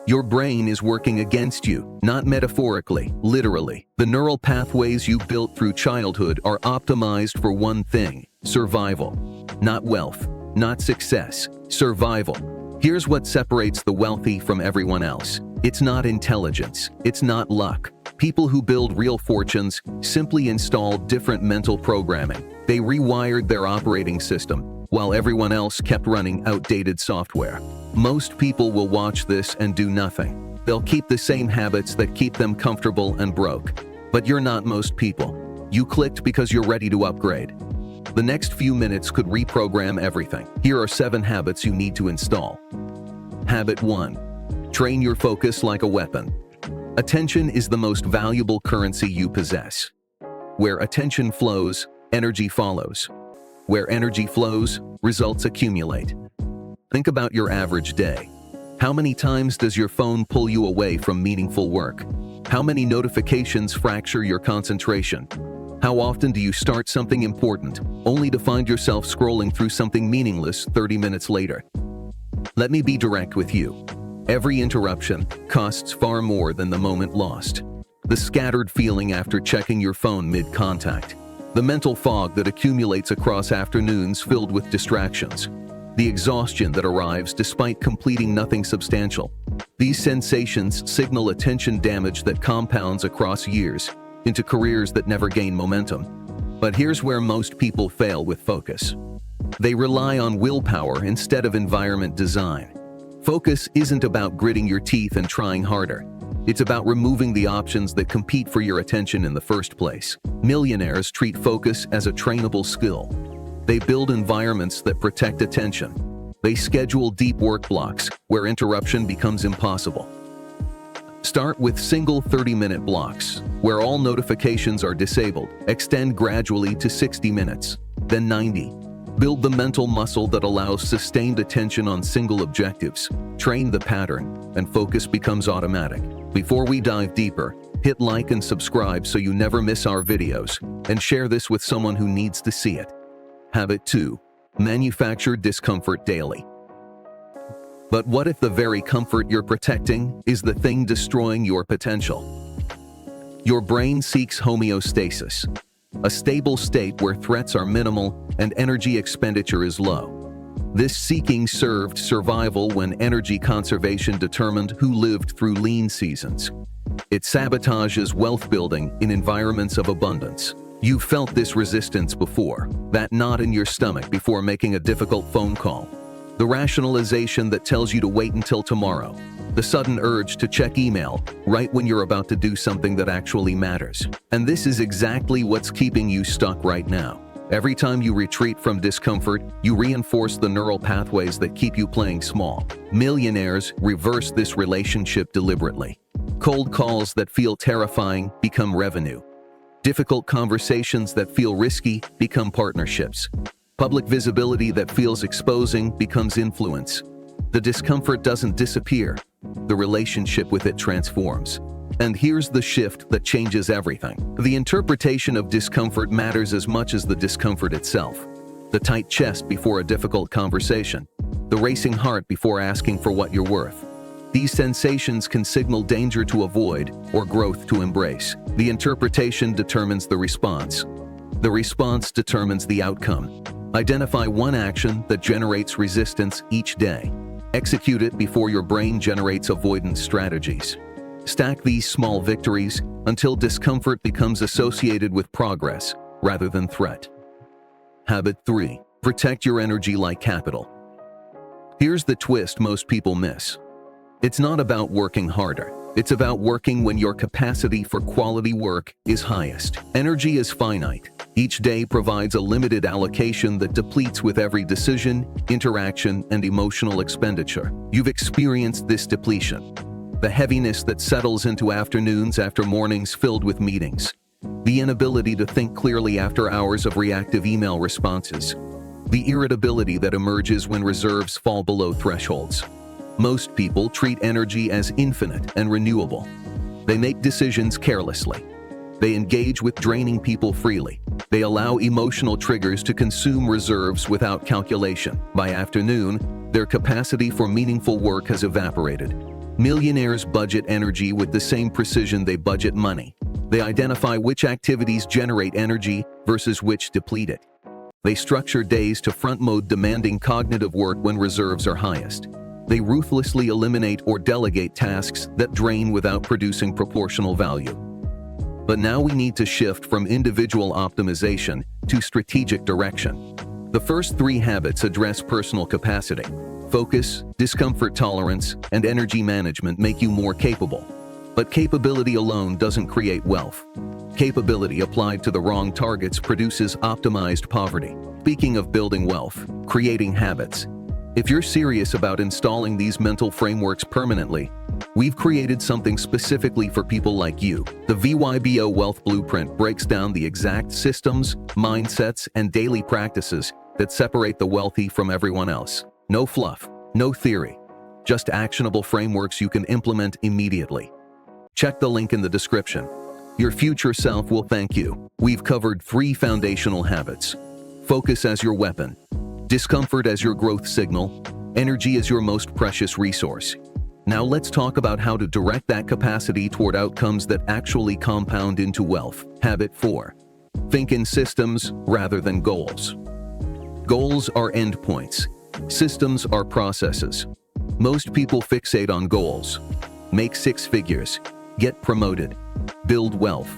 Your brain is working against you, not metaphorically, literally. The neural pathways you built through childhood are optimized for one thing: survival. Not wealth, not success, survival. Here's what separates the wealthy from everyone else. It's not intelligence, it's not luck. People who build real fortunes simply installed different mental programming. They rewired their operating system, while everyone else kept running outdated software. Most people will watch this and do nothing. They'll keep the same habits that keep them comfortable and broke. But you're not most people. You clicked because you're ready to upgrade. The next few minutes could reprogram everything. Here are 7 habits you need to install. Habit 1. Train your focus like a weapon. Attention is the most valuable currency you possess. Where attention flows, energy follows. Where energy flows, results accumulate. Think about your average day. How many times does your phone pull you away from meaningful work? How many notifications fracture your concentration? How often do you start something important, only to find yourself scrolling through something meaningless 30 minutes later? Let me be direct with you. Every interruption costs far more than the moment lost. The scattered feeling after checking your phone mid-contact. The mental fog that accumulates across afternoons filled with distractions. The exhaustion that arrives despite completing nothing substantial. These sensations signal attention damage that compounds across years into careers that never gain momentum. But here's where most people fail with focus. They rely on willpower instead of environment design. Focus isn't about gritting your teeth and trying harder. It's about removing the options that compete for your attention in the first place. Millionaires treat focus as a trainable skill. They build environments that protect attention. They schedule deep work blocks where interruption becomes impossible. Start with single 30-minute blocks, where all notifications are disabled. Extend gradually to 60 minutes, then 90. Build the mental muscle that allows sustained attention on single objectives. Train the pattern, and focus becomes automatic. Before we dive deeper, hit like and subscribe so you never miss our videos, and share this with someone who needs to see it. Habit 2. Manufacture discomfort daily. But what if the very comfort you're protecting is the thing destroying your potential? Your brain seeks homeostasis, a stable state where threats are minimal and energy expenditure is low. This seeking served survival when energy conservation determined who lived through lean seasons. It sabotages wealth building in environments of abundance. You've felt this resistance before, that knot in your stomach before making a difficult phone call. The rationalization that tells you to wait until tomorrow. The sudden urge to check email right when you're about to do something that actually matters. And this is exactly what's keeping you stuck right now. Every time you retreat from discomfort, you reinforce the neural pathways that keep you playing small. Millionaires reverse this relationship deliberately. Cold calls that feel terrifying become revenue. Difficult conversations that feel risky become partnerships. Public visibility that feels exposing becomes influence. The discomfort doesn't disappear. The relationship with it transforms. And here's the shift that changes everything. The interpretation of discomfort matters as much as the discomfort itself. The tight chest before a difficult conversation. The racing heart before asking for what you're worth. These sensations can signal danger to avoid or growth to embrace. The interpretation determines the response. The response determines the outcome. Identify one action that generates resistance each day. Execute it before your brain generates avoidance strategies. Stack these small victories until discomfort becomes associated with progress rather than threat. Habit 3. Protect your energy like capital. Here's the twist most people miss. It's not about working harder. It's about working when your capacity for quality work is highest. Energy is finite. Each day provides a limited allocation that depletes with every decision, interaction, and emotional expenditure. You've experienced this depletion. The heaviness that settles into afternoons after mornings filled with meetings. The inability to think clearly after hours of reactive email responses. The irritability that emerges when reserves fall below thresholds. Most people treat energy as infinite and renewable. They make decisions carelessly. They engage with draining people freely. They allow emotional triggers to consume reserves without calculation. By afternoon, their capacity for meaningful work has evaporated. Millionaires budget energy with the same precision they budget money. They identify which activities generate energy versus which deplete it. They structure days to front-load demanding cognitive work when reserves are highest. They ruthlessly eliminate or delegate tasks that drain without producing proportional value. But now we need to shift from individual optimization to strategic direction. The first three habits address personal capacity. Focus, discomfort tolerance, and energy management make you more capable. But capability alone doesn't create wealth. Capability applied to the wrong targets produces optimized poverty. Speaking of building wealth, creating habits. If you're serious about installing these mental frameworks permanently, we've created something specifically for people like you. The VYBO Wealth Blueprint breaks down the exact systems, mindsets, and daily practices that separate the wealthy from everyone else. No fluff, no theory, just actionable frameworks you can implement immediately. Check the link in the description. Your future self will thank you. We've covered 3 foundational habits. Focus as your weapon, discomfort as your growth signal, energy as your most precious resource. Now let's talk about how to direct that capacity toward outcomes that actually compound into wealth. Habit 4. Think in systems rather than goals. Goals are endpoints. Systems are processes. Most people fixate on goals. Make 6 figures, get promoted, build wealth.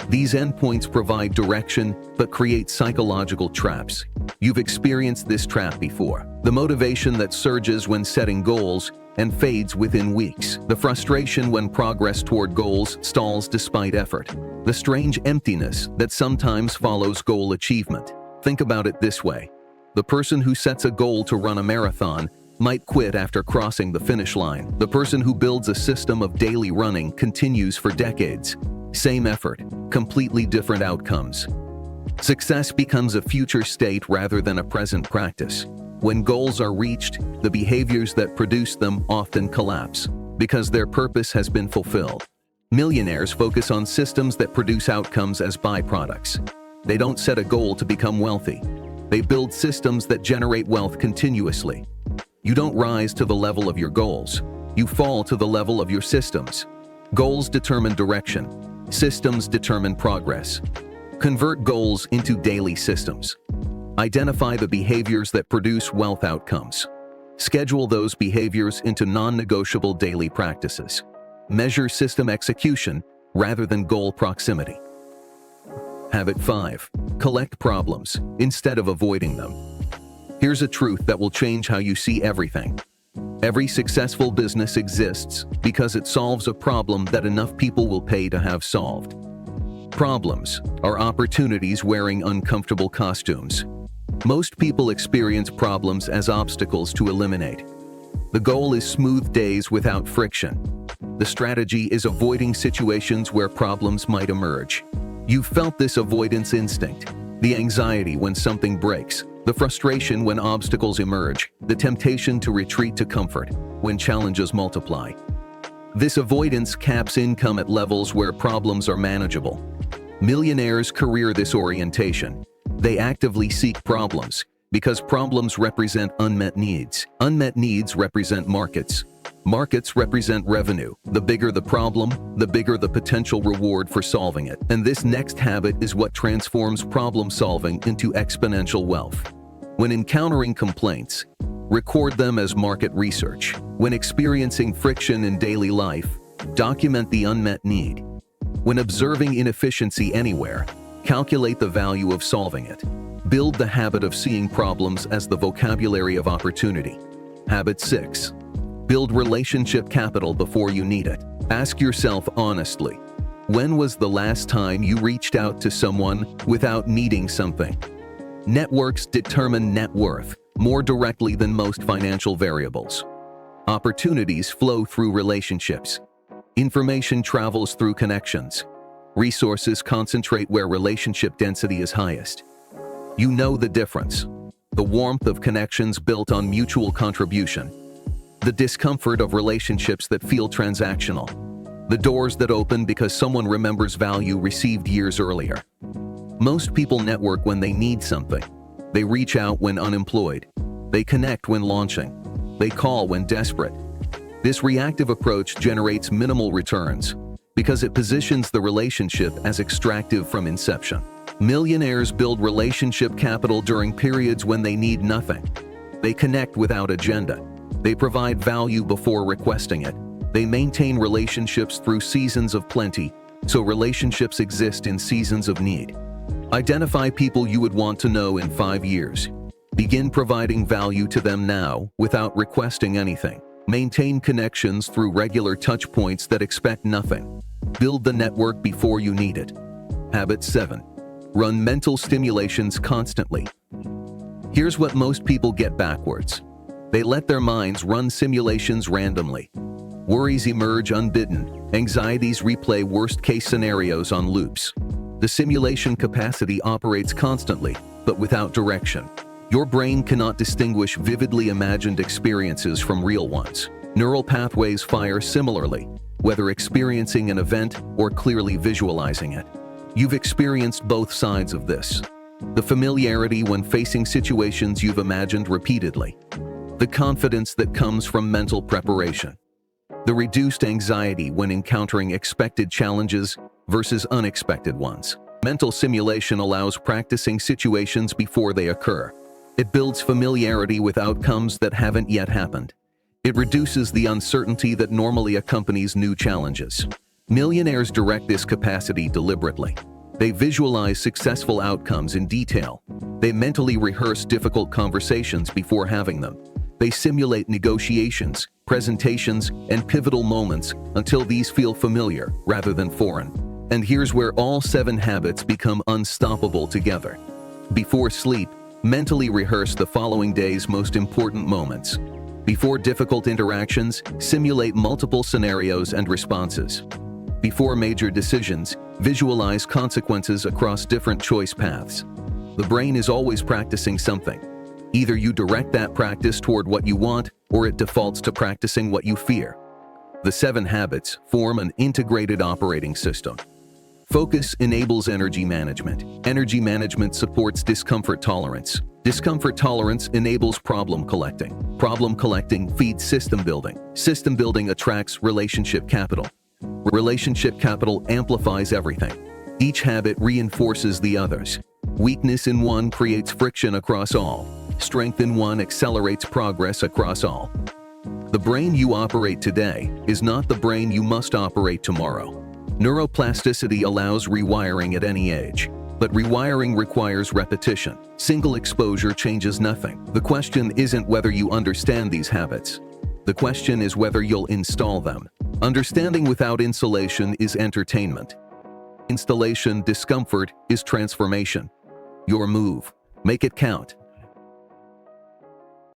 These endpoints provide direction but create psychological traps. You've experienced this trap before. The motivation that surges when setting goals and fades within weeks. The frustration when progress toward goals stalls despite effort. The strange emptiness that sometimes follows goal achievement. Think about it this way. The person who sets a goal to run a marathon might quit after crossing the finish line. The person who builds a system of daily running continues for decades. Same effort, completely different outcomes. Success becomes a future state rather than a present practice. When goals are reached, the behaviors that produce them often collapse because their purpose has been fulfilled. Millionaires focus on systems that produce outcomes as byproducts. They don't set a goal to become wealthy. They build systems that generate wealth continuously. You don't rise to the level of your goals. You fall to the level of your systems. Goals determine direction. Systems determine progress. Convert goals into daily systems. Identify the behaviors that produce wealth outcomes. Schedule those behaviors into non-negotiable daily practices. Measure system execution rather than goal proximity. Habit 5. Collect problems instead of avoiding them. Here's a truth that will change how you see everything. Every successful business exists because it solves a problem that enough people will pay to have solved. Problems are opportunities wearing uncomfortable costumes. Most people experience problems as obstacles to eliminate. The goal is smooth days without friction. The strategy is avoiding situations where problems might emerge. You've felt this avoidance instinct, the anxiety when something breaks, the frustration when obstacles emerge, the temptation to retreat to comfort when challenges multiply. This avoidance caps income at levels where problems are manageable. Millionaires career this orientation. They actively seek problems because problems represent unmet needs. Unmet needs represent markets. Markets represent revenue. The bigger the problem, the bigger the potential reward for solving it. And this next habit is what transforms problem solving into exponential wealth. When encountering complaints, record them as market research. When experiencing friction in daily life, document the unmet need. When observing inefficiency anywhere, calculate the value of solving it. Build the habit of seeing problems as the vocabulary of opportunity. Habit 6. Build relationship capital before you need it. Ask yourself honestly, when was the last time you reached out to someone without needing something? Networks determine net worth more directly than most financial variables. Opportunities flow through relationships. Information travels through connections. Resources concentrate where relationship density is highest. You know the difference. The warmth of connections built on mutual contribution. The discomfort of relationships that feel transactional. The doors that open because someone remembers value received years earlier. Most people network when they need something. They reach out when unemployed. They connect when launching. They call when desperate. This reactive approach generates minimal returns because it positions the relationship as extractive from inception. Millionaires build relationship capital during periods when they need nothing. They connect without agenda. They provide value before requesting it. They maintain relationships through seasons of plenty, so relationships exist in seasons of need. Identify people you would want to know in 5 years. Begin providing value to them now without requesting anything. Maintain connections through regular touch points that expect nothing. Build the network before you need it. Habit 7. Run mental stimulations constantly. Here's what most people get backwards. They let their minds run simulations randomly. Worries emerge unbidden. Anxieties replay worst-case scenarios on loops. The simulation capacity operates constantly, but without direction. Your brain cannot distinguish vividly imagined experiences from real ones. Neural pathways fire similarly, whether experiencing an event or clearly visualizing it. You've experienced both sides of this. The familiarity when facing situations you've imagined repeatedly. The confidence that comes from mental preparation. The reduced anxiety when encountering expected challenges versus unexpected ones. Mental simulation allows practicing situations before they occur. It builds familiarity with outcomes that haven't yet happened. It reduces the uncertainty that normally accompanies new challenges. Millionaires direct this capacity deliberately. They visualize successful outcomes in detail. They mentally rehearse difficult conversations before having them. They simulate negotiations, presentations, and pivotal moments until these feel familiar rather than foreign. And here's where all 7 habits become unstoppable together. Before sleep, mentally rehearse the following day's most important moments. Before difficult interactions, simulate multiple scenarios and responses. Before major decisions, visualize consequences across different choice paths. The brain is always practicing something. Either you direct that practice toward what you want, or it defaults to practicing what you fear. The 7 habits form an integrated operating system. Focus enables energy management. Energy management supports discomfort tolerance. Discomfort tolerance enables problem collecting. Problem collecting feeds system building. System building attracts relationship capital. Relationship capital amplifies everything. Each habit reinforces the others. Weakness in one creates friction across all. Strength in one accelerates progress across all. The brain you operate today is not the brain you must operate tomorrow. Neuroplasticity allows rewiring at any age, but rewiring requires repetition. Single exposure changes nothing. The question isn't whether you understand these habits. The question is whether you'll install them. Understanding without insulation is entertainment. Installation discomfort is transformation. Your move. Make it count.